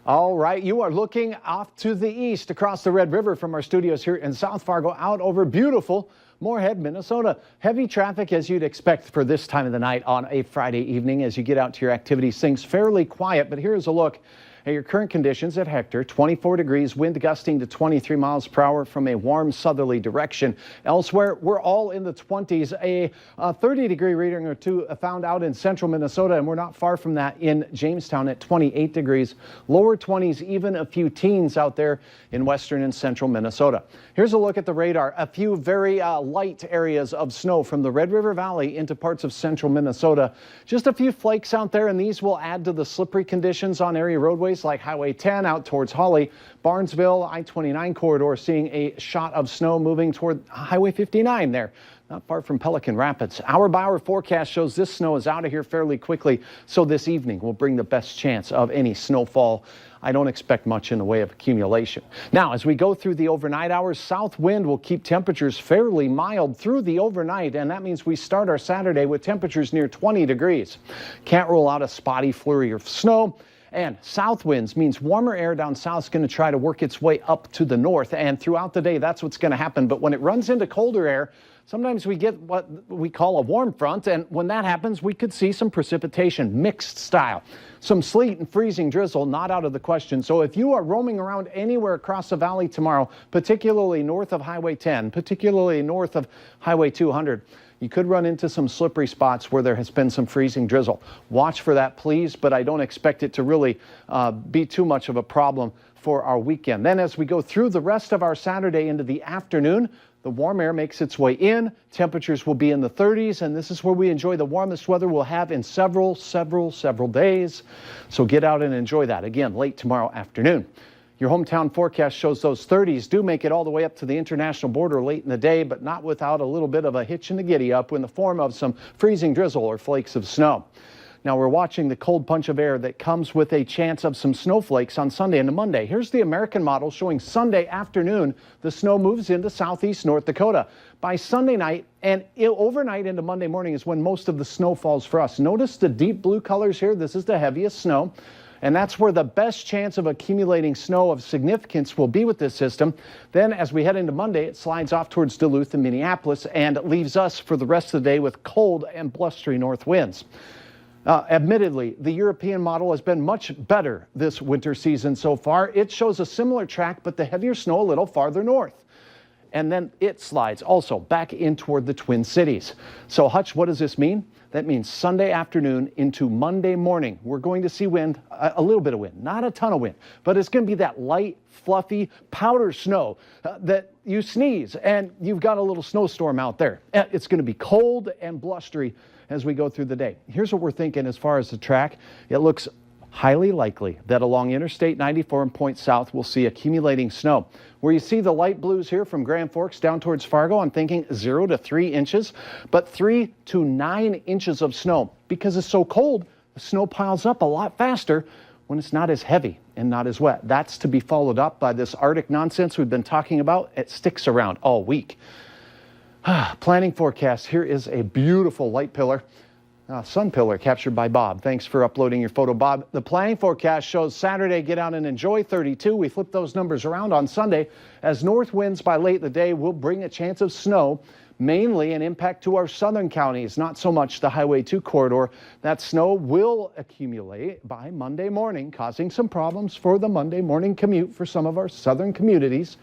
All right, you are looking off to the east across the Red River from our studios here in South Fargo out over beautiful Moorhead, Minnesota. Heavy traffic as you'd expect for this time of the night on a Friday evening as you get out to your activities. Things fairly quiet, but here's a look at your current conditions at Hector. 24 degrees, wind gusting to 23 miles per hour from a warm southerly direction. Elsewhere, we're all in the 20s. A 30-degree reading or two found out in central Minnesota, and we're not far from that in Jamestown at 28 degrees. Lower 20s, even a few teens out there in western and central Minnesota. Here's a look at the radar. A few very light areas of snow from the Red River Valley into parts of central Minnesota. Just a few flakes out there, and these will add to the slippery conditions on area roadways like Highway 10 out towards Holly, Barnesville, I-29 corridor seeing a shot of snow moving toward Highway 59 there, not far from Pelican Rapids. Hour-by-hour forecast shows this snow is out of here fairly quickly, so this evening will bring the best chance of any snowfall. I don't expect much in the way of accumulation. Now, as we go through the overnight hours, south wind will keep temperatures fairly mild through the overnight, and that means we start our Saturday with temperatures near 20 degrees. Can't rule out a spotty flurry of snow. And south winds means warmer air down south is going to try to work its way up to the north. And throughout the day, that's what's going to happen. But when it runs into colder air, sometimes we get what we call a warm front. And when that happens, we could see some precipitation, mixed style. Some sleet and freezing drizzle, not out of the question. So if you are roaming around anywhere across the valley tomorrow, particularly north of Highway 10, particularly north of Highway 200, you could run into some slippery spots where there has been some freezing drizzle. Watch for that, please, but I don't expect it to really be too much of a problem for our weekend. Then as we go through the rest of our Saturday into the afternoon, the warm air makes its way in. Temperatures will be in the 30s, and this is where we enjoy the warmest weather we'll have in several days. So get out and enjoy that again late tomorrow afternoon. Your hometown forecast shows those 30s do make it all the way up to the international border late in the day, but not without a little bit of a hitch in the giddy up in the form of some freezing drizzle or flakes of snow. Now we're watching the cold punch of air that comes with a chance of some snowflakes on Sunday into Monday. Here's the American model showing Sunday afternoon, the snow moves into southeast North Dakota. By Sunday night and overnight into Monday morning is when most of the snow falls for us. Notice the deep blue colors here. This is the heaviest snow. And that's where the best chance of accumulating snow of significance will be with this system. Then as we head into Monday, it slides off towards Duluth and Minneapolis and leaves us for the rest of the day with cold and blustery north winds. Admittedly, the European model has been much better this winter season so far. It shows a similar track, but the heavier snow a little farther north. And then it slides also back in toward the Twin Cities. So Hutch, what does this mean? That means Sunday afternoon into Monday morning, we're going to see wind, a little bit of wind, not a ton of wind, but it's going to be that light, fluffy powder snow that you sneeze and you've got a little snowstorm out there. It's going to be cold and blustery as we go through the day. Here's what we're thinking as far as the track. It looks highly likely that along Interstate 94 and Point South, we'll see accumulating snow. Where you see the light blues here from Grand Forks down towards Fargo, I'm thinking 0 to 3 inches, but 3 to 9 inches of snow. Because it's so cold, the snow piles up a lot faster when it's not as heavy and not as wet. That's to be followed up by this Arctic nonsense we've been talking about. It sticks around all week. Planning forecast. Here is a beautiful light pillar. Sun pillar captured by Bob. Thanks for uploading your photo, Bob. The planning forecast shows Saturday, get out and enjoy 32. We flip those numbers around on Sunday as north winds by late in the day will bring a chance of snow, mainly an impact to our southern counties, not so much the Highway 2 corridor. That snow will accumulate by Monday morning, causing some problems for the Monday morning commute for some of our southern communities.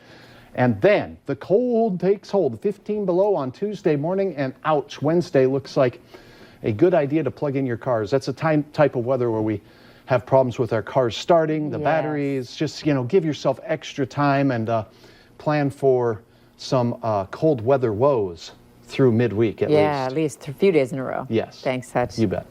And then the cold takes hold, 15 below on Tuesday morning, and ouch, Wednesday looks like a good idea to plug in your cars. That's a type of weather where we have problems with our cars starting, the batteries. Just, give yourself extra time and plan for some cold weather woes through midweek at least. Yeah, at least a few days in a row. Yes. Thanks, Hutch. You bet.